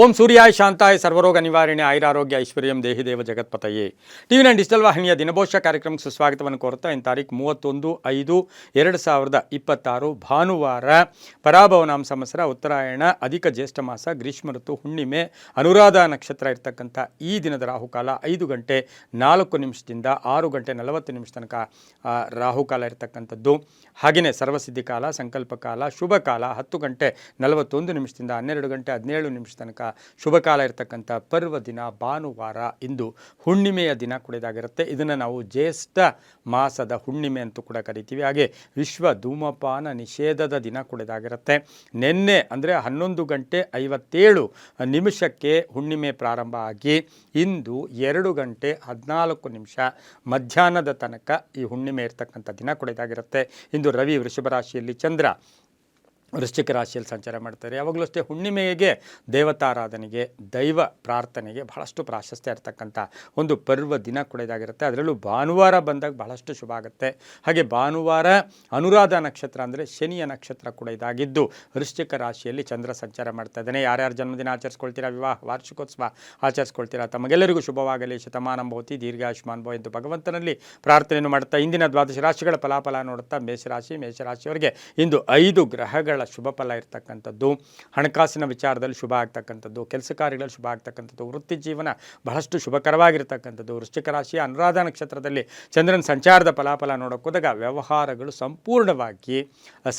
ಓಂ ಸೂರ್ಯಾಯ ಶಾಂತಾಯ ಸರ್ವರೋಗ ನಿವಾರಣೆ ಆಯುರಾರೋಗ್ಯ ಐಶ್ವರ್ಯಂ ದೇಹಿ ದೇವ ಜಗತ್ಪತಯೇ. ಟಿವಿ ನೈನ್ ಡಿಜಿಟಲ್ ವಾಹಿನಿಯ ದಿನಭೋಷ ಕಾರ್ಯಕ್ರಮಕ್ಕೆ ಸುಸ್ವಾಗತವನ್ನು ಕೋರುತ್ತಾ ಇನ್ನು ತಾರೀಕು 31/5/2026 ಭಾನುವಾರ ಪರಾಭವನಾಮ ಸಂವತ್ಸರ ಉತ್ತರಾಯಣ ಅಧಿಕ ಜ್ಯೇಷ್ಠ ಮಾಸ ಗ್ರೀಷ್ಮ ಋತು ಹುಣ್ಣಿಮೆ ಅನುರಾಧ ನಕ್ಷತ್ರ ಇರ್ತಕ್ಕಂಥ ಈ ದಿನದ ರಾಹುಕಾಲ 5 ಗಂಟೆ 4 ನಿಮಿಷದಿಂದ 6 ಗಂಟೆ 40 ನಿಮಿಷ ತನಕ ರಾಹುಕಾಲ ಇರ್ತಕ್ಕಂಥದ್ದು. ಹಾಗೆಯೇ ಸರ್ವಸಿದ್ಧಿ ಕಾಲ, ಸಂಕಲ್ಪ ಕಾಲ, ಶುಭ ಕಾಲ 10 ಗಂಟೆ 41 ನಿಮಿಷದಿಂದ 12 ಗಂಟೆ 17 ನಿಮಿಷ ತನಕ ಶುಭ ಕಾಲ ಇರತಕ್ಕಂಥ ಪರ್ವ ದಿನ ಭಾನುವಾರ. ಇಂದು ಹುಣ್ಣಿಮೆಯ ದಿನ ಕೂಡಿದಾಗಿರುತ್ತೆ. ಇದನ್ನು ನಾವು ಜ್ಯೇಷ್ಠ ಮಾಸದ ಹುಣ್ಣಿಮೆ ಅಂತೂ ಕೂಡ ಕರಿತೀವಿ. ಹಾಗೆ ವಿಶ್ವ ಧೂಮಪಾನ ನಿಷೇಧದ ದಿನ ಕೂಡಿದಾಗಿರುತ್ತೆ. ನಿನ್ನೆ ಅಂದರೆ 11 ಗಂಟೆ 57 ನಿಮಿಷಕ್ಕೆ ಹುಣ್ಣಿಮೆ ಪ್ರಾರಂಭ ಆಗಿ ಇಂದು 2 ಗಂಟೆ 14 ನಿಮಿಷ ಮಧ್ಯಾಹ್ನದ ತನಕ ಈ ಹುಣ್ಣಿಮೆ ಇರ್ತಕ್ಕಂಥ ದಿನ ಕೂಡಿದಾಗಿರುತ್ತೆ. ಇಂದು ರವಿ ವೃಷಭ ರಾಶಿಯಲ್ಲಿ, ಚಂದ್ರ ವೃಶ್ಚಿಕ ರಾಶಿಯಲ್ಲಿ ಸಂಚಾರ ಮಾಡ್ತಾರೆ. ಯಾವಾಗಲೂ ಅಷ್ಟೇ ಹುಣ್ಣಿಮೆಗೆ ದೇವತಾರಾಧನೆಗೆ, ದೈವ ಪ್ರಾರ್ಥನೆಗೆ ಬಹಳಷ್ಟು ಪ್ರಾಶಸ್ತ್ಯ ಇರತಕ್ಕಂಥ ಒಂದು ಪರ್ವ ದಿನ ಕೂಡ ಇದಾಗಿರುತ್ತೆ. ಅದರಲ್ಲೂ ಭಾನುವಾರ ಬಂದಾಗ ಬಹಳಷ್ಟು ಶುಭ ಆಗುತ್ತೆ. ಹಾಗೆ ಭಾನುವಾರ ಅನುರಾಧ ನಕ್ಷತ್ರ ಅಂದರೆ ಶನಿಯ ನಕ್ಷತ್ರ ಕೂಡ ಇದಾಗಿದ್ದು ವೃಶ್ಚಿಕ ರಾಶಿಯಲ್ಲಿ ಚಂದ್ರ ಸಂಚಾರ ಮಾಡ್ತಾ ಇದ್ದಾನೆ. ಯಾರ್ಯಾರು ಜನ್ಮದಿನ ಆಚರಿಸ್ಕೊಳ್ತೀರಾ, ವಿವಾಹ ವಾರ್ಷಿಕೋತ್ಸವ ಆಚರಿಸ್ಕೊಳ್ತೀರಾ, ತಮಗೆಲ್ಲರಿಗೂ ಶುಭವಾಗಲಿ, ಶತಮಾನಂ ಭವತಿ, ದೀರ್ಘಾಯುಷ್ಮಾನ್ ಭವ ಎಂದು ಭಗವಂತನಲ್ಲಿ ಪ್ರಾರ್ಥನೆಯನ್ನು ಮಾಡ್ತಾ ಇಂದಿನ ದ್ವಾದಶ ರಾಶಿಗಳ ಫಲಾಫಲ ನೋಡುತ್ತಾ ಮೇಷರಾಶಿಯವರಿಗೆ ಇಂದು 5 ಗ್ರಹಗಳ ಶುಭ ಫಲ ಇರ್ತಕ್ಕಂಥದ್ದು. ಹಣಕಾಸಿನ ವಿಚಾರದಲ್ಲಿ ಶುಭ ಆಗ್ತಕ್ಕಂಥದ್ದು, ಕೆಲಸ ಕಾರ್ಯಗಳಲ್ಲಿ ಶುಭ ಆಗ್ತಕ್ಕಂಥದ್ದು, ವೃತ್ತಿ ಜೀವನ ಬಹಳಷ್ಟು ಶುಭಕರವಾಗಿರ್ತಕ್ಕಂಥದ್ದು. ವೃಶ್ಚಿಕ ರಾಶಿಯ ಅನುರಾಧ ನಕ್ಷತ್ರದಲ್ಲಿ ಚಂದ್ರನ ಸಂಚಾರದ ಫಲಾಫಲ ನೋಡೋಕ್ಕೋದಾಗ ವ್ಯವಹಾರಗಳು ಸಂಪೂರ್ಣವಾಗಿ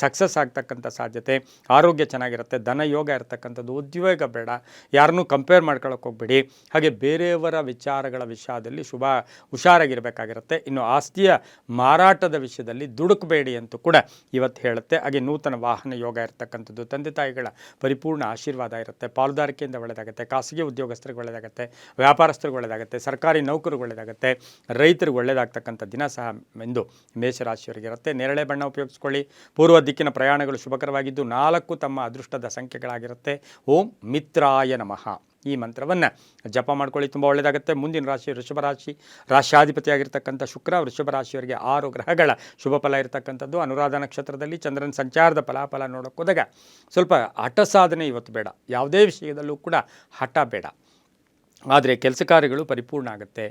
ಸಕ್ಸಸ್ ಆಗ್ತಕ್ಕಂಥ ಸಾಧ್ಯತೆ, ಆರೋಗ್ಯ ಚೆನ್ನಾಗಿರುತ್ತೆ, ಧನ ಯೋಗ ಇರತಕ್ಕಂಥದ್ದು, ಉದ್ಯೋಗ ಬೇಡ, ಯಾರನ್ನೂ ಕಂಪೇರ್ ಮಾಡ್ಕೊಳ್ಳೋಕೆ ಹೋಗ್ಬೇಡಿ. ಹಾಗೆ ಬೇರೆಯವರ ವಿಚಾರಗಳ ವಿಷಯದಲ್ಲಿ ಹುಷಾರಾಗಿರಬೇಕಾಗಿರುತ್ತೆ. ಇನ್ನು ಆಸ್ತಿಯ ಮಾರಾಟದ ವಿಷಯದಲ್ಲಿ ದುಡುಕಬೇಡಿ ಅಂತೂ ಕೂಡ ಇವತ್ತು ಹೇಳುತ್ತೆ. ಹಾಗೆ ನೂತನ ವಾಹನ ಯೋಗ ಇರತಕ್ಕಂಥದ್ದು, ತಂದೆ ತಾಯಿಗಳ ಪರಿಪೂರ್ಣ ಆಶೀರ್ವಾದ ಇರುತ್ತೆ, ಪಾಲುದಾರಿಕೆಯಿಂದ ಒಳ್ಳೆಯದಾಗುತ್ತೆ, ಖಾಸಗಿ ಉದ್ಯೋಗಸ್ಥರಿಗೆ ಒಳ್ಳೆಯದಾಗುತ್ತೆ, ವ್ಯಾಪಾರಸ್ಥರಿಗೆ ಒಳ್ಳೆಯದಾಗುತ್ತೆ, ಸರ್ಕಾರಿ ನೌಕರಿಗೆ ಒಳ್ಳೆಯದಾಗುತ್ತೆ, ರೈತರಿಗೆ ಒಳ್ಳೆಯದಾಗ್ತಕ್ಕಂಥ ದಿನ ಸಹ ಇಂದು ಮೇಷರಾಶಿಯವರಿಗೆ ಇರುತ್ತೆ. ನೇರಳೆ ಬಣ್ಣ ಉಪಯೋಗಿಸ್ಕೊಳ್ಳಿ. ಪೂರ್ವ ದಿಕ್ಕಿನ ಪ್ರಯಾಣಗಳು ಶುಭಕರವಾಗಿದ್ದು 4 ತಮ್ಮ ಅದೃಷ್ಟದ ಸಂಖ್ಯೆಗಳಾಗಿರುತ್ತೆ. ಓಂ ಮಿತ್ರಾಯ ನಮಃ ಈ ಮಂತ್ರವನ್ನು ಜಪ ಮಾಡ್ಕೊಳ್ಳಿ, ತುಂಬ ಒಳ್ಳೆಯದಾಗುತ್ತೆ. ಮುಂದಿನ ರಾಶಿ ವೃಷಭ ರಾಶಿ. ರಾಶ್ಯಾಧಿಪತಿಯಾಗಿರ್ತಕ್ಕಂಥ ಶುಕ್ರ ವೃಷಭ ರಾಶಿಯವರಿಗೆ 6 ಗ್ರಹಗಳ ಶುಭ ಫಲ ಇರತಕ್ಕಂಥದ್ದು. ಅನುರಾಧ ನಕ್ಷತ್ರದಲ್ಲಿ ಚಂದ್ರನ ಸಂಚಾರದ ಫಲಾಫಲ ನೋಡೋಕ್ಕೋದಾಗ ಸ್ವಲ್ಪ ಹಠ ಸಾಧನೆ ಇವತ್ತು ಬೇಡ, ಯಾವುದೇ ವಿಷಯದಲ್ಲೂ ಕೂಡ ಹಠ ಬೇಡ, ಆದರೆ ಕೆಲಸ ಕಾರ್ಯಗಳು ಪರಿಪೂರ್ಣ ಆಗುತ್ತೆ.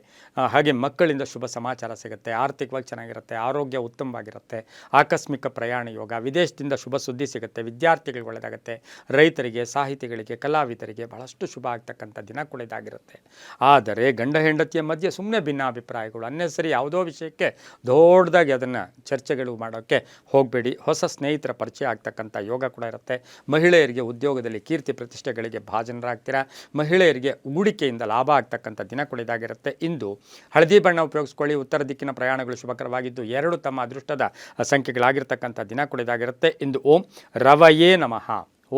ಹಾಗೆ ಮಕ್ಕಳಿಂದ ಶುಭ ಸಮಾಚಾರ ಸಿಗುತ್ತೆ, ಆರ್ಥಿಕವಾಗಿ ಚೆನ್ನಾಗಿರುತ್ತೆ, ಆರೋಗ್ಯ ಉತ್ತಮವಾಗಿರುತ್ತೆ, ಆಕಸ್ಮಿಕ ಪ್ರಯಾಣ ಯೋಗ, ವಿದೇಶದಿಂದ ಶುಭ ಸುದ್ದಿ ಸಿಗುತ್ತೆ, ವಿದ್ಯಾರ್ಥಿಗಳಿಗೆ ಒಳ್ಳೆಯದಾಗುತ್ತೆ, ರೈತರಿಗೆ, ಸಾಹಿತಿಗಳಿಗೆ, ಕಲಾವಿದರಿಗೆ ಬಹಳಷ್ಟು ಶುಭ ಆಗ್ತಕ್ಕಂಥ ದಿನ ಕೂಡ ಇದಾಗಿರುತ್ತೆ. ಆದರೆ ಗಂಡ ಹೆಂಡತಿಯ ಮಧ್ಯೆ ಸುಮ್ಮನೆ ಭಿನ್ನಾಭಿಪ್ರಾಯಗಳು, ಅನ್ನೆಸರಿ ಯಾವುದೋ ವಿಷಯಕ್ಕೆ ದೊಡ್ಡದಾಗಿ ಅದನ್ನು ಚರ್ಚೆಗಳು ಮಾಡೋಕ್ಕೆ ಹೋಗಬೇಡಿ. ಹೊಸ ಸ್ನೇಹಿತರ ಪರಿಚಯ ಆಗ್ತಕ್ಕಂಥ ಯೋಗ ಕೂಡ ಇರುತ್ತೆ. ಮಹಿಳೆಯರಿಗೆ ಉದ್ಯೋಗದಲ್ಲಿ ಕೀರ್ತಿ ಪ್ರತಿಷ್ಠೆಗಳಿಗೆ ಭಾಜನರಾಗ್ತೀರಾ. ಮಹಿಳೆಯರಿಗೆ ಹೂಡಿಕೆಯಿಂದ ಲಾಭ ಆಗ್ತಕ್ಕಂಥ ದಿನ ಕೂಡ ಇದಾಗಿರುತ್ತೆ. ಇಂದು ಹಳದಿ ಬಣ್ಣ ಉಪಯೋಗಿಸ್ಕೊಳ್ಳಿ. ಉತ್ತರ ದಿಕ್ಕಿನ ಪ್ರಯಾಣಗಳು ಶುಭಕರವಾಗಿದ್ದು 2 ತಮ್ಮ ಅದೃಷ್ಟದ ಸಂಖ್ಯೆಗಳಾಗಿರ್ತಕ್ಕಂಥ ದಿನ ಕೂಡ ಇದಾಗಿರುತ್ತೆ. ಇಂದು ಓಂ ರವಯೇ ನಮಃ,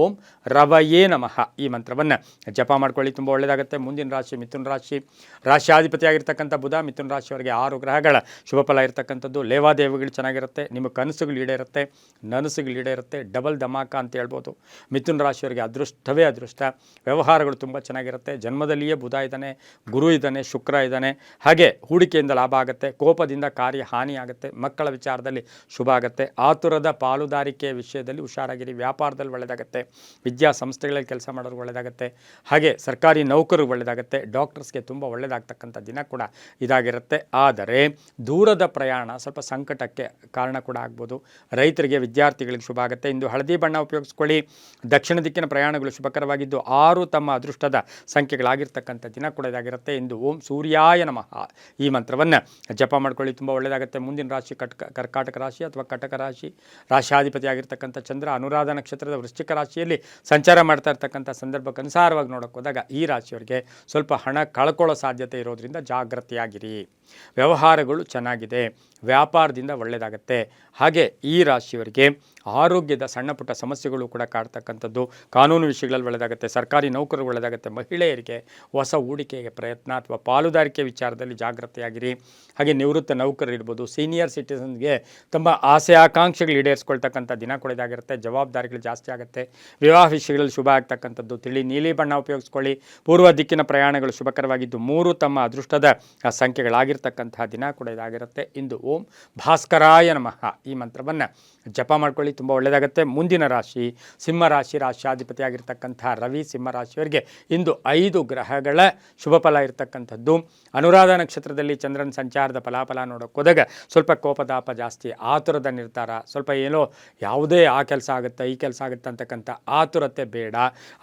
ಓಂ ರವಯೇ ನಮಃ ಈ ಮಂತ್ರವನ್ನು ಜಪ ಮಾಡ್ಕೊಳ್ಳಿ, ತುಂಬ ಒಳ್ಳೆಯದಾಗುತ್ತೆ. ಮುಂದಿನ ರಾಶಿ ಮಿಥುನ ರಾಶಿ. ರಾಶ್ಯಾಧಿಪತಿಯಾಗಿರ್ತಕ್ಕಂಥ ಬುಧ ಮಿಥುನ ರಾಶಿಯವರಿಗೆ 6 ಗ್ರಹಗಳ ಶುಭ ಫಲ ಇರತಕ್ಕಂಥದ್ದು. ಲೇವಾದೇವಿಗಳು ಚೆನ್ನಾಗಿರುತ್ತೆ, ನಿಮ್ಮ ಕನಸುಗಳು ಈಡೇರುತ್ತೆ, ನನಸುಗಳು ಈಡೇರುತ್ತೆ, ಡಬಲ್ ಧಮಾಕ ಅಂತ ಹೇಳ್ಬೋದು. ಮಿಥುನ ರಾಶಿಯವರಿಗೆ ಅದೃಷ್ಟವೇ ಅದೃಷ್ಟ, ವ್ಯವಹಾರಗಳು ತುಂಬ ಚೆನ್ನಾಗಿರುತ್ತೆ. ಜನ್ಮದಲ್ಲಿಯೇ ಬುಧ ಇದ್ದಾನೆ, ಗುರು ಇದ್ದಾನೆ, ಶುಕ್ರ ಇದ್ದಾನೆ. ಹಾಗೆ ಹೂಡಿಕೆಯಿಂದ ಲಾಭ ಆಗುತ್ತೆ, ಕೋಪದಿಂದ ಕಾರ್ಯ ಹಾನಿ ಆಗುತ್ತೆ, ಮಕ್ಕಳ ವಿಚಾರದಲ್ಲಿ ಶುಭ ಆಗುತ್ತೆ, ಆತುರದ ಪಾಲುದಾರಿಕೆಯ ವಿಷಯದಲ್ಲಿ ಹುಷಾರಾಗಿರಿ, ವ್ಯಾಪಾರದಲ್ಲಿ ಒಳ್ಳೆಯದಾಗುತ್ತೆ, ವಿದ್ಯಾಸಂಸ್ಥೆಗಳಲ್ಲಿ ಕೆಲಸ ಮಾಡೋರು ಒಳ್ಳೆಯದಾಗುತ್ತೆ, ಹಾಗೆ ಸರ್ಕಾರಿ ನೌಕರರು ಒಳ್ಳೆಯದಾಗುತ್ತೆ, ಡಾಕ್ಟರ್ಸ್ಗೆ ತುಂಬ ಒಳ್ಳೆಯದಾಗ್ತಕ್ಕಂಥ ದಿನ ಕೂಡ ಇದಾಗಿರುತ್ತೆ. ಆದರೆ ದೂರದ ಪ್ರಯಾಣ ಸ್ವಲ್ಪ ಸಂಕಟಕ್ಕೆ ಕಾರಣ ಕೂಡ ಆಗ್ಬೋದು. ರೈತರಿಗೆ, ವಿದ್ಯಾರ್ಥಿಗಳಿಗೆ ಶುಭ ಆಗುತ್ತೆ. ಇಂದು ಹಳದಿ ಬಣ್ಣ ಉಪಯೋಗಿಸ್ಕೊಳ್ಳಿ. ದಕ್ಷಿಣ ದಿಕ್ಕಿನ ಪ್ರಯಾಣಗಳು ಶುಭಕರವಾಗಿದ್ದು 6 ತಮ್ಮ ಅದೃಷ್ಟದ ಸಂಖ್ಯೆಗಳಾಗಿರ್ತಕ್ಕಂಥ ದಿನ ಕೂಡ ಇದಾಗಿರುತ್ತೆ. ಇಂದು ಓಂ ಸೂರ್ಯಾಯ ನಮಃ ಈ ಮಂತ್ರವನ್ನು ಜಪ ಮಾಡ್ಕೊಳ್ಳಿ, ತುಂಬ ಒಳ್ಳೆಯದಾಗುತ್ತೆ. ಮುಂದಿನ ರಾಶಿ ಕರ್ಕಾಟಕ ರಾಶಿ ಅಥವಾ ಕಟಕ ರಾಶಿ. ರಾಶ್ಯಾಧಿಪತಿಯಾಗಿರ್ತಕ್ಕಂಥ ಚಂದ್ರ ಅನುರಾಧ ನಕ್ಷತ್ರದ ವೃಶ್ಚಿಕ ರಾಶಿಯಲ್ಲಿ ಸಂಚಾರ ಮಾಡ್ತಾ ಇರ್ತಕ್ಕಂಥ ಸಂದರ್ಭಕ್ಕೆ ಅನುಸಾರವಾಗಿ ನೋಡೋಕೆ ಹೋದಾಗ ಈ ರಾಶಿಯವರಿಗೆ ಸ್ವಲ್ಪ ಹಣ ಕಳ್ಕೊಳ್ಳೋ ಸಾಧ್ಯತೆ ಇರೋದರಿಂದ ಜಾಗೃತಿಯಾಗಿರಿ. ವ್ಯವಹಾರಗಳು ಚೆನ್ನಾಗಿದೆ, ವ್ಯಾಪಾರದಿಂದ ಒಳ್ಳೆಯದಾಗುತ್ತೆ. ಹಾಗೆ ಈ ರಾಶಿಯವರಿಗೆ ಆರೋಗ್ಯದ ಸಣ್ಣ ಪುಟ್ಟ ಸಮಸ್ಯೆಗಳು ಕೂಡ ಕಾಡ್ತಕ್ಕಂಥದ್ದು, ಕಾನೂನು ವಿಷಯಗಳಲ್ಲಿ ಒಳ್ಳೆಯದಾಗುತ್ತೆ, ಸರ್ಕಾರಿ ನೌಕರರು ಒಳ್ಳೆಯದಾಗುತ್ತೆ, ಮಹಿಳೆಯರಿಗೆ ಹೊಸ ಹೂಡಿಕೆಗೆ ಪ್ರಯತ್ನ ಅಥವಾ ಪಾಲುದಾರಿಕೆ ವಿಚಾರದಲ್ಲಿ ಜಾಗೃತಿಯಾಗಿರಿ. ಹಾಗೆ ನಿವೃತ್ತ ನೌಕರರು ಇರ್ಬೋದು, ಸೀನಿಯರ್ ಸಿಟಿಸನ್ಗೆ ತಮ್ಮ ಆಸೆ ಆಕಾಂಕ್ಷೆಗಳು ಈಡೇರಿಸ್ಕೊಳ್ತಕ್ಕಂಥ ದಿನ ಕೂಡ ಇದಾಗಿರುತ್ತೆ. ಜವಾಬ್ದಾರಿಗಳು ಜಾಸ್ತಿ ಆಗುತ್ತೆ, ವಿವಾಹ ವಿಷಯಗಳಲ್ಲಿ ಶುಭ ಆಗ್ತಕ್ಕಂಥದ್ದು. ತಿಳಿ ನೀಲಿ ಬಣ್ಣ ಉಪಯೋಗಿಸ್ಕೊಳ್ಳಿ. ಪೂರ್ವ ದಿಕ್ಕಿನ ಪ್ರಯಾಣಗಳು ಶುಭಕರವಾಗಿದ್ದು 3 ತಮ್ಮ ಅದೃಷ್ಟದ ಸಂಖ್ಯೆಗಳಾಗಿರ್ತಕ್ಕಂತಹ ದಿನ ಕೂಡ ಇದಾಗಿರುತ್ತೆ. ಇಂದು ಓಂ ಭಾಸ್ಕರಾಯ ನಮಃ ಈ ಮಂತ್ರವನ್ನು ಜಪ ಮಾಡ್ಕೊಳ್ಳಿ, ತುಂಬ ಒಳ್ಳೆಯದಾಗುತ್ತೆ. ಮುಂದಿನ ರಾಶಿ ಸಿಂಹ ರಾಶಿ. ರಾಶ್ಯಾಧಿಪತಿ ಆಗಿರ್ತಕ್ಕಂಥ ರವಿ ಸಿಂಹ ರಾಶಿಯವರಿಗೆ ಇಂದು 5 ಗ್ರಹಗಳ ಶುಭ ಫಲ ಇರತಕ್ಕಂಥದ್ದು. ಅನುರಾಧ ನಕ್ಷತ್ರದಲ್ಲಿ ಚಂದ್ರನ ಸಂಚಾರದ ಫಲಾಫಲ ನೋಡೋಕೆ ಹೋದಾಗ ಸ್ವಲ್ಪ ಕೋಪದಾಪ ಜಾಸ್ತಿ, ಆತುರದ ನಿರ್ಧಾರ, ಸ್ವಲ್ಪ ಏನೋ ಯಾವುದೇ ಆ ಕೆಲಸ ಆಗುತ್ತೆ ಈ ಕೆಲಸ ಆಗುತ್ತೆ ಅಂತಕ್ಕಂಥ ಆತುರತೆ ಬೇಡ.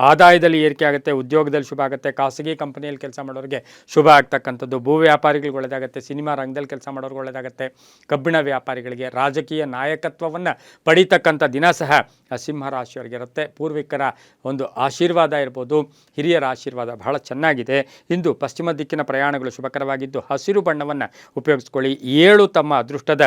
ಆದಾಯದಲ್ಲಿ ಏರಿಕೆ ಆಗುತ್ತೆ, ಉದ್ಯೋಗದಲ್ಲಿ ಶುಭ ಆಗುತ್ತೆ, ಖಾಸಗಿ ಕಂಪನಿಯಲ್ಲಿ ಕೆಲಸ ಮಾಡೋರಿಗೆ ಶುಭ ಆಗ್ತಕ್ಕಂಥದ್ದು, ಭೂ ವ್ಯಾಪಾರಿಗಳಿಗೆ ಒಳ್ಳೆಯದಾಗುತ್ತೆ, ಸಿನಿಮಾ ರಂಗದಲ್ಲಿ ಕೆಲಸ ಮಾಡೋರಿಗೆ ಒಳ್ಳೆಯದಾಗುತ್ತೆ, ಕಬ್ಬಿಣ ವ್ಯಾಪಾರಿಗಳಿಗೆ, ರಾಜಕೀಯ ನಾಯಕತ್ವವನ್ನು ಪಡೀತಕ್ಕಂಥ ದಿನ ಸಹ ಸಿಂಹ ರಾಶಿಯವರಿಗೆ ಇರುತ್ತೆ. ಪೂರ್ವಿಕರ ಒಂದು ಆಶೀರ್ವಾದ ಇರ್ಬೋದು, ಹಿರಿಯರ ಆಶೀರ್ವಾದ ಬಹಳ ಚೆನ್ನಾಗಿದೆ. ಇಂದು ಪಶ್ಚಿಮ ದಿಕ್ಕಿನ ಪ್ರಯಾಣಗಳು ಶುಭಕರವಾಗಿದ್ದು ಹಸಿರು ಬಣ್ಣವನ್ನು ಉಪಯೋಗಿಸ್ಕೊಳ್ಳಿ. 7 ತಮ್ಮ ಅದೃಷ್ಟದ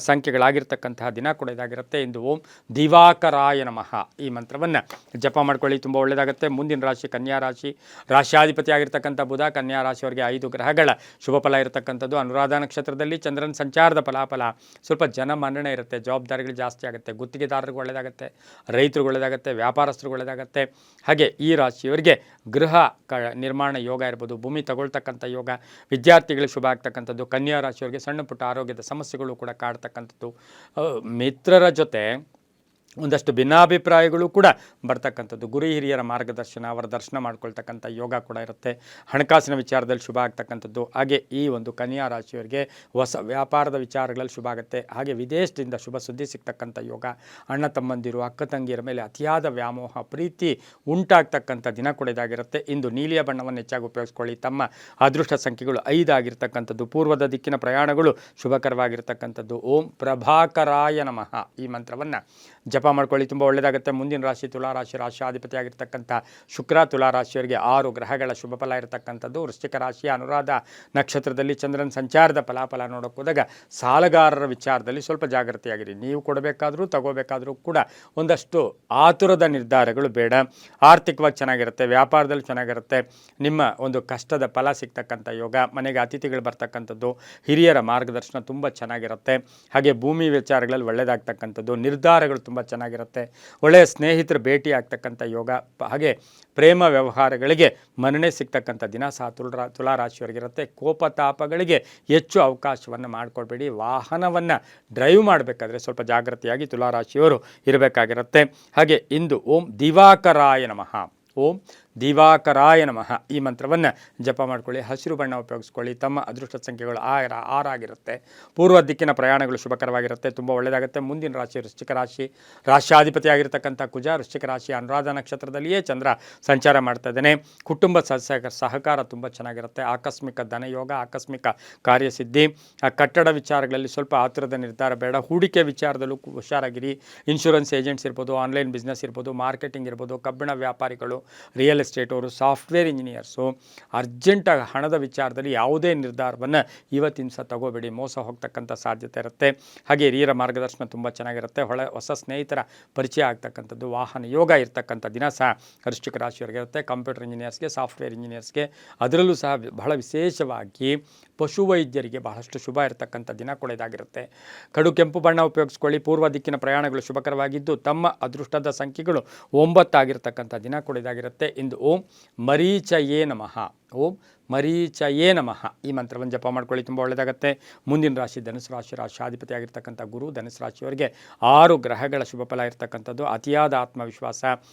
ಸಂಖ್ಯೆಗಳಾಗಿರ್ತಕ್ಕಂತಹ ದಿನ ಕೂಡ ಇದಾಗಿರುತ್ತೆ. ಇಂದು ಓಂ ದಿವಾಕರಾಯ ನಮಃ ಈ ಮಂತ್ರವನ್ನು ಜಪ ಮಾಡ್ಕೊಳ್ಳಿ, ತುಂಬ ಒಳ್ಳೆಯದಾಗುತ್ತೆ. ಮುಂದಿನ ರಾಶಿ ಕನ್ಯಾ ರಾಶಿ. ರಾಶ್ಯಾಧಿಪತಿ ಆಗಿರ್ತಕ್ಕಂಥ ಬುಧ ಕನ್ಯಾ ರಾಶಿಯವರಿಗೆ 5 ಗ್ರಹಗಳ ಶುಭ ಫಲ ಇರತಕ್ಕಂಥದ್ದು. ಅನುರಾಧ ನಕ್ಷತ್ರದಲ್ಲಿ ಚಂದ್ರನ ಸಂಚಾರದ ಫಲಾಫಲ ಸ್ವಲ್ಪ ಜನಮನ್ನಣೆ ಇರುತ್ತೆ, ಜವಾಬ್ದಾರಿಗಳು ಜಾಸ್ತಿ ಆಗುತ್ತೆ, ಗುತ್ತಿಗೆದಾರರಿಗೆ ಒಳ್ಳೆಯದಾಗುತ್ತೆ, ರೈತರಿಗೆ ಒಳ್ಳೆಯದಾಗುತ್ತೆ, ವ್ಯಾಪಾರಸ್ಥರಿಗೆ ಒಳ್ಳೆಯದಾಗುತ್ತೆ. ಹಾಗೆ ಈ ರಾಶಿಯವರಿಗೆ ಗೃಹ ನಿರ್ಮಾಣ ಯೋಗ ಇರ್ಬೋದು, ಭೂಮಿ ತಗೊಳ್ತಕ್ಕಂಥ ಯೋಗ, ವಿದ್ಯಾರ್ಥಿಗಳಿಗೆ ಶುಭ ಆಗ್ತಕ್ಕಂಥದ್ದು. ಕನ್ಯಾ ರಾಶಿಯವರಿಗೆ ಸಣ್ಣ ಪುಟ್ಟ ಆರೋಗ್ಯದ ಸಮಸ್ಯೆಗಳು ಕೂಡ ಕಾಡ್ತಕ್ಕಂಥದ್ದು. ಮಿತ್ರರ ಜೊತೆ ಒಂದಷ್ಟು ಭಿನ್ನಾಭಿಪ್ರಾಯಗಳು ಕೂಡ ಬರ್ತಕ್ಕಂಥದ್ದು. ಗುರು ಹಿರಿಯರ ಮಾರ್ಗದರ್ಶನ, ಅವರ ದರ್ಶನ ಮಾಡ್ಕೊಳ್ತಕ್ಕಂಥ ಯೋಗ ಕೂಡ ಇರುತ್ತೆ. ಹಣಕಾಸಿನ ವಿಚಾರದಲ್ಲಿ ಶುಭ ಆಗ್ತಕ್ಕಂಥದ್ದು. ಹಾಗೆ ಈ ಒಂದು ಕನ್ಯಾ ರಾಶಿಯವರಿಗೆ ಹೊಸ ವ್ಯಾಪಾರದ ವಿಚಾರಗಳಲ್ಲಿ ಶುಭ ಆಗುತ್ತೆ. ಹಾಗೆ ವಿದೇಶದಿಂದ ಶುಭ ಸುದ್ದಿ ಸಿಗ್ತಕ್ಕಂಥ ಯೋಗ, ಅಣ್ಣ ತಮ್ಮಂದಿರು ಅಕ್ಕ ತಂಗಿಯರ ಮೇಲೆ ಅತಿಯಾದ ವ್ಯಾಮೋಹ ಪ್ರೀತಿ ಉಂಟಾಗ್ತಕ್ಕಂಥ ದಿನ ಕೂಡ ಇದಾಗಿರುತ್ತೆ. ಇಂದು ನೀಲಿಯ ಬಣ್ಣವನ್ನು ಹೆಚ್ಚಾಗಿ ಉಪಯೋಗಿಸ್ಕೊಳ್ಳಿ. ತಮ್ಮ ಅದೃಷ್ಟ ಸಂಖ್ಯೆಗಳು 5 ಆಗಿರ್ತಕ್ಕಂಥದ್ದು. ಪೂರ್ವದ ದಿಕ್ಕಿನ ಪ್ರಯಾಣಗಳು ಶುಭಕರವಾಗಿರ್ತಕ್ಕಂಥದ್ದು. ಓಂ ಪ್ರಭಾಕರಾಯ ನಮಃ ಈ ಮಂತ್ರವನ್ನು ಜಪ ಮಾಡ್ಕೊಳ್ಳಿ, ತುಂಬ ಒಳ್ಳೆಯದಾಗುತ್ತೆ. ಮುಂದಿನ ರಾಶಿ ತುಲಾರಾಶಿ. ರಾಶ್ಯಾಧಿಪತಿ ಆಗಿರ್ತಕ್ಕಂಥ ಶುಕ್ರ ತುಲಾರಾಶಿಯವರಿಗೆ 6 ಗ್ರಹಗಳ ಶುಭ ಫಲ ಇರತಕ್ಕಂಥದ್ದು. ವೃಶ್ಚಿಕ ರಾಶಿ ಅನುರಾಧ ನಕ್ಷತ್ರದಲ್ಲಿ ಚಂದ್ರನ ಸಂಚಾರದ ಫಲಾಫಲ ನೋಡೋಕೆ ಹೋದಾಗ ಸಾಲಗಾರರ ವಿಚಾರದಲ್ಲಿ ಸ್ವಲ್ಪ ಜಾಗೃತಿಯಾಗಿರಿ. ನೀವು ಕೊಡಬೇಕಾದ್ರೂ ತಗೋಬೇಕಾದ್ರೂ ಕೂಡ ಒಂದಷ್ಟು ಆತುರದ ನಿರ್ಧಾರಗಳು ಬೇಡ. ಆರ್ಥಿಕವಾಗಿ ಚೆನ್ನಾಗಿರುತ್ತೆ, ವ್ಯಾಪಾರದಲ್ಲಿ ಚೆನ್ನಾಗಿರುತ್ತೆ, ನಿಮ್ಮ ಒಂದು ಕಷ್ಟದ ಫಲ ಸಿಗ್ತಕ್ಕಂಥ ಯೋಗ, ಮನೆಗೆ ಅತಿಥಿಗಳು ಬರ್ತಕ್ಕಂಥದ್ದು, ಹಿರಿಯರ ಮಾರ್ಗದರ್ಶನ ತುಂಬ ಚೆನ್ನಾಗಿರುತ್ತೆ. ಹಾಗೆ ಭೂಮಿ ವಿಚಾರಗಳಲ್ಲಿ ಒಳ್ಳೆಯದಾಗ್ತಕ್ಕಂಥದ್ದು, ನಿರ್ಧಾರಗಳು ತುಂಬ ಚೆನ್ನಾಗಿರುತ್ತೆ, ಒಳ್ಳೆಯ ಸ್ನೇಹಿತರ ಭೇಟಿ ಆಗ್ತಕ್ಕಂಥ ಯೋಗ, ಹಾಗೆ ಪ್ರೇಮ ವ್ಯವಹಾರಗಳಿಗೆ ಮನ್ನಣೆ ಸಿಗ್ತಕ್ಕಂಥ ದಿನ ಸಹ ತುಲಾರಾಶಿಯವರಿಗಿರುತ್ತೆ. ಕೋಪತಾಪಗಳಿಗೆ ಹೆಚ್ಚು ಅವಕಾಶವನ್ನು ಮಾಡಿಕೊಡ್ಬೇಡಿ. ವಾಹನವನ್ನು ಡ್ರೈವ್ ಮಾಡಬೇಕಾದ್ರೆ ಸ್ವಲ್ಪ ಜಾಗೃತಿಯಾಗಿ ತುಲಾರಾಶಿಯವರು ಇರಬೇಕಾಗಿರುತ್ತೆ. ಹಾಗೆ ಇಂದು ಓಂ ದಿವಾಕರಾಯ ನಮಃ ಓಂ ದಿವಾಕರಾಯ ನಮಃ ಈ ಮಂತ್ರವನ್ನು ಜಪ ಮಾಡ್ಕೊಳ್ಳಿ, ಹಸಿರು ಬಣ್ಣ ಉಪಯೋಗಿಸ್ಕೊಳ್ಳಿ. ತಮ್ಮ ಅದೃಷ್ಟ ಸಂಖ್ಯೆಗಳು 6 ಆಗಿರುತ್ತೆ. ಪೂರ್ವ ದಿಕ್ಕಿನ ಪ್ರಯಾಣಗಳು ಶುಭಕರವಾಗಿರುತ್ತೆ, ತುಂಬ ಒಳ್ಳೆಯದಾಗುತ್ತೆ. ಮುಂದಿನ ರಾಶಿ ವೃಶ್ಚಿಕ ರಾಶಿ. ರಾಶ್ಯಾಧಿಪತಿ ಆಗಿರ್ತಕ್ಕಂಥ ಕುಜ ವೃಶ್ಚಿಕ ರಾಶಿ ಅನುರಾಧ ನಕ್ಷತ್ರದಲ್ಲಿಯೇ ಚಂದ್ರ ಸಂಚಾರ ಮಾಡ್ತಾ ಇದ್ದಾನೆ. ಕುಟುಂಬ ಸಹಕಾರ ತುಂಬ ಚೆನ್ನಾಗಿರುತ್ತೆ. ಆಕಸ್ಮಿಕ ಧನಯೋಗ, ಆಕಸ್ಮಿಕ ಕಾರ್ಯಸಿದ್ಧಿ. ಕಟ್ಟಡ ವಿಚಾರಗಳಲ್ಲಿ ಸ್ವಲ್ಪ ಆತುರದ ನಿರ್ಧಾರ ಬೇಡ. ಹೂಡಿಕೆ ವಿಚಾರದಲ್ಲೂ ಹುಷಾರಾಗಿರಿ. ಇನ್ಶೂರೆನ್ಸ್ ಏಜೆಂಟ್ಸ್ ಇರ್ಬೋದು, ಆನ್ಲೈನ್ ಬಿಸ್ನೆಸ್ ಇರ್ಬೋದು, ಮಾರ್ಕೆಟಿಂಗ್ ಇರ್ಬೋದು, ಕಬ್ಬಿಣ ವ್ಯಾಪಾರಿಗಳು, ರಿಯಲ್ ಎಸ್ಟೇಟ್ ಅವರು, ಸಾಫ್ಟ್ವೇರ್ ಇಂಜಿನಿಯರ್ಸು, ಅರ್ಜೆಂಟಾಗಿ ಹಣದ ವಿಚಾರದಲ್ಲಿ ಯಾವುದೇ ನಿರ್ಧಾರವನ್ನು ಇವತ್ತಿನ ಸಹ ತಗೋಬೇಡಿ, ಮೋಸ ಹೋಗ್ತಕ್ಕಂಥ ಸಾಧ್ಯತೆ ಇರುತ್ತೆ. ಹಾಗೆ ಹಿರಿಯರ ಮಾರ್ಗದರ್ಶನ ತುಂಬ ಚೆನ್ನಾಗಿರುತ್ತೆ. ಹೊಸ ಸ್ನೇಹಿತರ ಪರಿಚಯ ಆಗ್ತಕ್ಕಂಥದ್ದು, ವಾಹನ ಯೋಗ ಇರ್ತಕ್ಕಂಥ ದಿನ ಸಹ ವೃಶ್ಚಿಕ ರಾಶಿಯವರಿಗೆ ಇರುತ್ತೆ. ಕಂಪ್ಯೂಟರ್ ಇಂಜಿನಿಯರ್ಸ್ಗೆ, ಸಾಫ್ಟ್ವೇರ್ ಇಂಜಿನಿಯರ್ಸ್ಗೆ, ಅದರಲ್ಲೂ ಸಹ ಬಹಳ ವಿಶೇಷವಾಗಿ ಪಶುವೈದ್ಯರಿಗೆ ಬಹಳಷ್ಟು ಶುಭ ಇರತಕ್ಕಂಥ ದಿನ ಕೂಡ ಇದಾಗಿರುತ್ತೆ. ಕಡು ಕೆಂಪು ಬಣ್ಣ ಉಪಯೋಗಿಸ್ಕೊಳ್ಳಿ. ಪೂರ್ವ ದಿಕ್ಕಿನ ಪ್ರಯಾಣಗಳು ಶುಭಕರವಾಗಿದ್ದು ತಮ್ಮ ಅದೃಷ್ಟದ ಸಂಖ್ಯೆಗಳು 9 ಆಗಿರ್ತಕ್ಕಂಥ ದಿನ ಕೂಡ ಇದಾಗಿರುತ್ತೆ. ಇಂದು ಓಂ ಮರೀಚಯೇ ನಮಃ ಓಂ ಮರೀಚಯೇ ನಮಃ ಈ ಮಂತ್ರವನ್ನು ಜಪ ಮಾಡ್ಕೊಳ್ಳಿ, ತುಂಬ ಒಳ್ಳೆಯದಾಗುತ್ತೆ. ಮುಂದಿನ ರಾಶಿ ಧನುಸು ರಾಶಿ. ರಾಶ್ಯಾಧಿಪತಿ ಆಗಿರ್ತಕ್ಕಂಥ ಗುರು ಧನುಸು ರಾಶಿಯವರಿಗೆ 6 ಗ್ರಹಗಳ ಶುಭ ಫಲ ಇರತಕ್ಕಂಥದ್ದು. ಅತಿಯಾದ ಆತ್ಮವಿಶ್ವಾಸ,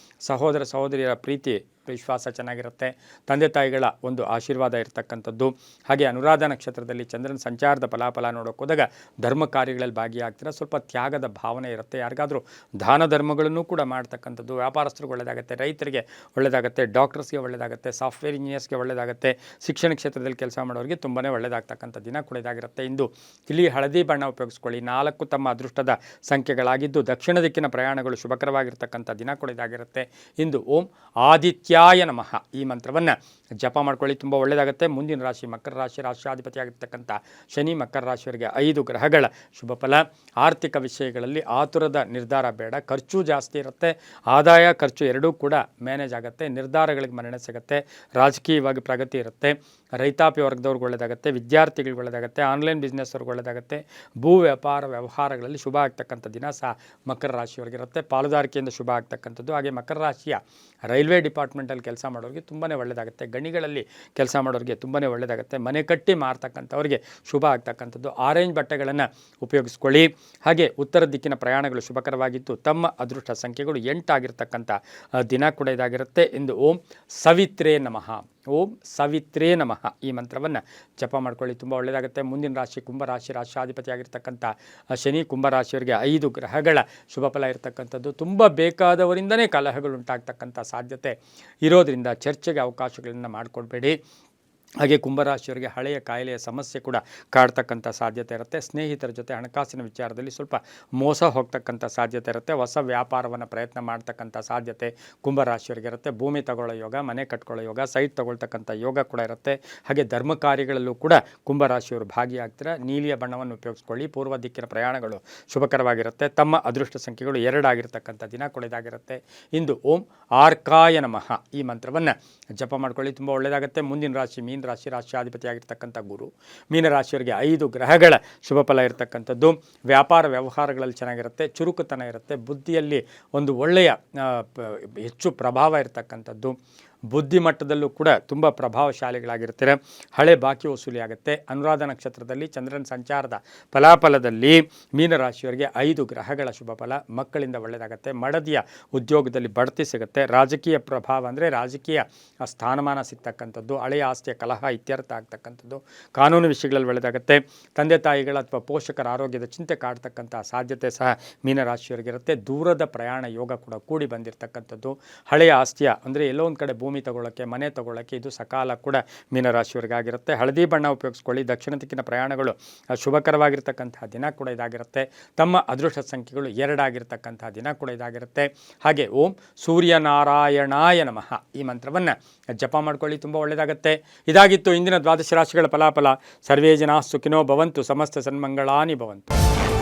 ಸಹೋದರ ಸಹೋದರಿಯರ ಪ್ರೀತಿ ವಿಶ್ವಾಸ ಚೆನ್ನಾಗಿರುತ್ತೆ. ತಂದೆ ತಾಯಿಗಳ ಒಂದು ಆಶೀರ್ವಾದ ಇರತಕ್ಕಂಥದ್ದು. ಹಾಗೆ ಅನುರಾಧ ನಕ್ಷತ್ರದಲ್ಲಿ ಚಂದ್ರನ ಸಂಚಾರದ ಫಲಾಫಲ ನೋಡೋಕೆ ಹೋದಾಗ ಧರ್ಮ ಕಾರ್ಯಗಳಲ್ಲಿ ಭಾಗಿಯಾಗ್ತೀರ. ಸ್ವಲ್ಪ ತ್ಯಾಗದ ಭಾವನೆ ಇರುತ್ತೆ. ಯಾರಿಗಾದರೂ ದಾನ ಧರ್ಮಗಳನ್ನು ಕೂಡ ಮಾಡ್ತಕ್ಕಂಥದ್ದು. ವ್ಯಾಪಾರಸ್ಥರಿಗೆ ಒಳ್ಳೆಯದಾಗುತ್ತೆ, ರೈತರಿಗೆ ಒಳ್ಳೆಯದಾಗುತ್ತೆ, ಡಾಕ್ಟರ್ಸ್ಗೆ ಒಳ್ಳೆಯದಾಗುತ್ತೆ, ಸಾಫ್ಟ್ವೇರ್ ಇಂಜಿನಿಯರ್ಸ್ಗೆ ಒಳ್ಳೆಯದಾಗುತ್ತೆ, ಶಿಕ್ಷಣ ಕ್ಷೇತ್ರದಲ್ಲಿ ಕೆಲಸ ಮಾಡೋರಿಗೆ ತುಂಬಾ ಒಳ್ಳೆಯದಾಗ್ತಕ್ಕಂಥ ದಿನ ಕೂಡ ಇದಾಗಿರುತ್ತೆ. ಇಂದು ತಿಳಿ ಹಳದಿ ಬಣ್ಣ ಉಪಯೋಗಿಸ್ಕೊಳ್ಳಿ. 4 ತಮ್ಮ ಅದೃಷ್ಟದ ಸಂಖ್ಯೆಗಳಾಗಿದ್ದು ದಕ್ಷಿಣ ದಿಕ್ಕಿನ ಪ್ರಯಾಣಗಳು ಶುಭಕರವಾಗಿರ್ತಕ್ಕಂಥ ದಿನ ಕೂಡ ಇದಾಗಿರುತ್ತೆ. ಇಂದು ಓಂ ಆದಿತ್ಯಾಯ ನಮಃ ಈ ಮಂತ್ರವನ್ನು ಜಪ ಮಾಡ್ಕೊಳ್ಳಿ, ತುಂಬ ಒಳ್ಳೆಯದಾಗುತ್ತೆ. ಮುಂದಿನ ರಾಶಿ ಮಕರ ರಾಶಿ. ರಾಶ್ಯಾಧಿಪತಿ ಆಗಿರ್ತಕ್ಕಂಥ ಶನಿ ಮಕರ ರಾಶಿಯವರಿಗೆ 5 ಗ್ರಹಗಳ ಶುಭ ಫಲ. ಆರ್ಥಿಕ ವಿಷಯಗಳಲ್ಲಿ ಆತುರದ ನಿರ್ಧಾರ ಬೇಡ. ಖರ್ಚು ಜಾಸ್ತಿ ಇರುತ್ತೆ, ಆದಾಯ ಖರ್ಚು ಎರಡೂ ಕೂಡ ಮ್ಯಾನೇಜ್ ಆಗುತ್ತೆ. ನಿರ್ಧಾರಗಳಿಗೆ ಮನ್ನಣೆ ಸಿಗುತ್ತೆ. ರಾಜಕೀಯವಾಗಿ ಪ್ರಗತಿ ಇರುತ್ತೆ. ರೈತಾಪಿ ವರ್ಗದವ್ರಿಗೆ ಒಳ್ಳೆಯದಾಗುತ್ತೆ, ವಿದ್ಯಾರ್ಥಿಗಳಿಗೆ ಒಳ್ಳೆಯದಾಗುತ್ತೆ, ಆನ್ಲೈನ್ ಬಿಸ್ನೆಸ್ ಅವ್ರಿಗೆ ಒಳ್ಳೆಯದಾಗುತ್ತೆ, ಭೂ ವ್ಯಾಪಾರ ವ್ಯವಹಾರಗಳಲ್ಲಿ ಶುಭ ಆಗ್ತಕ್ಕಂಥ ದಿನ ಸಹ ಮಕರ ರಾಶಿಯವರಿಗಿರುತ್ತೆ. ಪಾಲುದಾರಿಕೆಯಿಂದ ಶುಭ ಆಗ್ತಕ್ಕಂಥದ್ದು. ಹಾಗೆ ಮಕರ ರಾಶಿಯ ರೈಲ್ವೆ ಡಿಪಾರ್ಟ್ಮೆಂಟಲ್ಲಿ ಕೆಲಸ ಮಾಡೋರಿಗೆ ತುಂಬಾ ಒಳ್ಳೆಯದಾಗುತ್ತೆ, ಗಣಿಗಳಲ್ಲಿ ಕೆಲಸ ಮಾಡೋರಿಗೆ ತುಂಬಾ ಒಳ್ಳೆಯದಾಗುತ್ತೆ, ಮನೆ ಕಟ್ಟಿ ಮಾರ್ತಕ್ಕಂಥವ್ರಿಗೆ ಶುಭ ಆಗ್ತಕ್ಕಂಥದ್ದು. ಆರೆಂಜ್ ಬಟ್ಟೆಗಳನ್ನು ಉಪಯೋಗಿಸ್ಕೊಳ್ಳಿ. ಹಾಗೆ ಉತ್ತರ ದಿಕ್ಕಿನ ಪ್ರಯಾಣಗಳು ಶುಭಕರವಾಗಿದ್ದು ತಮ್ಮ ಅದೃಷ್ಟ ಸಂಖ್ಯೆಗಳು 8 ಆಗಿರ್ತಕ್ಕಂಥ ದಿನ ಕೂಡ ಇದಾಗಿರುತ್ತೆ ಎಂದು ಓಂ ಸವಿತ್ರೇ ನಮಃ, ಓಂ ಸವಿತ್ರೇ ನಮಃ ಈ ಮಂತ್ರವನ್ನು ಜಪ ಮಾಡ್ಕೊಳ್ಳಿ, ತುಂಬ ಒಳ್ಳೆಯದಾಗುತ್ತೆ. ಮುಂದಿನ ರಾಶಿ ಕುಂಭರಾಶಿ, ರಾಷ್ಟ್ರಾಧಿಪತಿ ಆಗಿರ್ತಕ್ಕಂಥ ಶನಿ ಕುಂಭರಾಶಿಯವರಿಗೆ 5 ಗ್ರಹಗಳ ಶುಭ ಫಲ ಇರತಕ್ಕಂಥದ್ದು. ತುಂಬ ಬೇಕಾದವರಿಂದನೇ ಕಲಹಗಳು ಉಂಟಾಗ್ತಕ್ಕಂಥ ಸಾಧ್ಯತೆ ಇರೋದರಿಂದ ಚರ್ಚೆಗೆ ಅವಕಾಶಗಳನ್ನು ಮಾಡಿಕೊಡ್ಬೇಡಿ. ಹಾಗೆ ಕುಂಭರಾಶಿಯವರಿಗೆ ಹಳೆಯ ಕಾಯಿಲೆಯ ಸಮಸ್ಯೆ ಕೂಡ ಕಾಡ್ತಕ್ಕಂಥ ಸಾಧ್ಯತೆ ಇರುತ್ತೆ. ಸ್ನೇಹಿತರ ಜೊತೆ ಹಣಕಾಸಿನ ವಿಚಾರದಲ್ಲಿ ಸ್ವಲ್ಪ ಮೋಸ ಹೋಗ್ತಕ್ಕಂಥ ಸಾಧ್ಯತೆ ಇರುತ್ತೆ. ಹೊಸ ವ್ಯಾಪಾರವನ್ನು ಪ್ರಯತ್ನ ಮಾಡ್ತಕ್ಕಂಥ ಸಾಧ್ಯತೆ ಕುಂಭರಾಶಿಯವರಿಗೆ ಇರುತ್ತೆ. ಭೂಮಿ ತಗೊಳ್ಳೋ ಯೋಗ, ಮನೆ ಕಟ್ಕೊಳ್ಳೋ ಯೋಗ, ಸೈಟ್ ತಗೊಳ್ತಕ್ಕಂಥ ಯೋಗ ಕೂಡ ಇರುತ್ತೆ. ಹಾಗೆ ಧರ್ಮ ಕಾರ್ಯಗಳಲ್ಲೂ ಕೂಡ ಕುಂಭರಾಶಿಯವರು ಭಾಗಿಯಾಗ್ತೀರ. ನೀಲಿಯ ಬಣ್ಣವನ್ನು ಉಪಯೋಗಿಸ್ಕೊಳ್ಳಿ. ಪೂರ್ವ ದಿಕ್ಕಿನ ಪ್ರಯಾಣಗಳು ಶುಭಕರವಾಗಿರುತ್ತೆ. ತಮ್ಮ ಅದೃಷ್ಟ ಸಂಖ್ಯೆಗಳು 2 ಆಗಿರ್ತಕ್ಕಂಥ ದಿನ ಕೂಡ ಇದಾಗಿರುತ್ತೆ. ಇಂದು ಓಂ ಆರ್ಕಾಯ ನಮಃ ಈ ಮಂತ್ರವನ್ನು ಜಪ ಮಾಡ್ಕೊಳ್ಳಿ, ತುಂಬ ಒಳ್ಳೆಯದಾಗುತ್ತೆ. ಮುಂದಿನ ರಾಶಿ ಮೀನ ರಾಶಿ, ರಾಷ್ಟ್ರಾಧಿಪತಿಯಾಗಿರ್ತಕ್ಕಂಥ ಗುರು. ಮೀನರಾಶಿಯವರಿಗೆ 5 ಗ್ರಹಗಳ ಶುಭ ಫಲ ಇರತಕ್ಕಂಥದ್ದು. ವ್ಯಾಪಾರ ವ್ಯವಹಾರಗಳಲ್ಲಿ ಚೆನ್ನಾಗಿರುತ್ತೆ, ಚುರುಕುತನ ಇರುತ್ತೆ, ಬುದ್ಧಿಯಲ್ಲಿ ಒಂದು ಒಳ್ಳೆಯ ಹೆಚ್ಚು ಪ್ರಭಾವ ಇರತಕ್ಕಂಥದ್ದು. ಬುದ್ಧಿಮಟ್ಟದಲ್ಲೂ ಕೂಡ ತುಂಬ ಪ್ರಭಾವಶಾಲಿಗಳಾಗಿರ್ತಾರೆ. ಹಳೆ ಬಾಕಿ ವಸೂಲಿ ಆಗುತ್ತೆ. ಅನುರಾಧ ನಕ್ಷತ್ರದಲ್ಲಿ ಚಂದ್ರನ ಸಂಚಾರದ ಫಲಾಫಲದಲ್ಲಿ ಮೀನರಾಶಿಯವರಿಗೆ 5 ಗ್ರಹಗಳ ಶುಭ ಫಲ. ಮಕ್ಕಳಿಂದ ಒಳ್ಳೆಯದಾಗುತ್ತೆ. ಮಡದಿಯ ಉದ್ಯೋಗದಲ್ಲಿ ಬಡ್ತಿ ಸಿಗುತ್ತೆ. ರಾಜಕೀಯ ಪ್ರಭಾವ ಅಂದರೆ ರಾಜಕೀಯ ಸ್ಥಾನಮಾನ ಸಿಗ್ತಕ್ಕಂಥದ್ದು. ಹಳೆಯ ಆಸ್ತಿಯ ಕಲಹ ಇತ್ಯರ್ಥ ಆಗ್ತಕ್ಕಂಥದ್ದು. ಕಾನೂನು ವಿಷಯಗಳಲ್ಲಿ ಒಳ್ಳೆಯದಾಗುತ್ತೆ. ತಂದೆ ತಾಯಿಗಳ ಅಥವಾ ಪೋಷಕರ ಆರೋಗ್ಯದ ಚಿಂತೆ ಕಾಡ್ತಕ್ಕಂಥ ಸಾಧ್ಯತೆ ಸಹ ಮೀನರಾಶಿಯವರಿಗಿರುತ್ತೆ. ದೂರದ ಪ್ರಯಾಣ ಯೋಗ ಕೂಡ ಕೂಡಿ ಬಂದಿರತಕ್ಕಂಥದ್ದು. ಹಳೆಯ ಆಸ್ತಿಯ ಅಂದರೆ ಎಲ್ಲೋ ಒಂದು ಕಡೆ ಭೂಮಿ ತಗೊಳ್ಳೋಕ್ಕೆ, ಮನೆ ತಗೊಳ್ಳೋಕ್ಕೆ ಇದು ಸಕಾಲ ಕೂಡ ಮೀನರಾಶಿಯವರಿಗಾಗಿರುತ್ತೆ. ಹಳದಿ ಬಣ್ಣ ಉಪಯೋಗಿಸ್ಕೊಳ್ಳಿ. ದಕ್ಷಿಣ ದಿಕ್ಕಿನ ಪ್ರಯಾಣಗಳು ಶುಭಕರವಾಗಿರ್ತಕ್ಕಂತಹ ದಿನ ಕೂಡ ಇದಾಗಿರುತ್ತೆ. ತಮ್ಮ ಅದೃಷ್ಟ ಸಂಖ್ಯೆಗಳು 2 ಆಗಿರ್ತಕ್ಕಂತಹ ದಿನ ಕೂಡ ಇದಾಗಿರುತ್ತೆ. ಹಾಗೆ ಓಂ ಸೂರ್ಯನಾರಾಯಣಾಯ ನಮಃ ಈ ಮಂತ್ರವನ್ನು ಜಪ ಮಾಡ್ಕೊಳ್ಳಿ, ತುಂಬ ಒಳ್ಳೆಯದಾಗುತ್ತೆ. ಇದಾಗಿತ್ತು ಇಂದಿನ ದ್ವಾದಶ ರಾಶಿಗಳ ಫಲಾಫಲ. ಸರ್ವೇ ಜನಾಃ ಸುಖಿನೋ ಭವಂತು, ಸಮಸ್ತ ಸನ್ಮಂಗಳಾನಿ ಭವಂತು.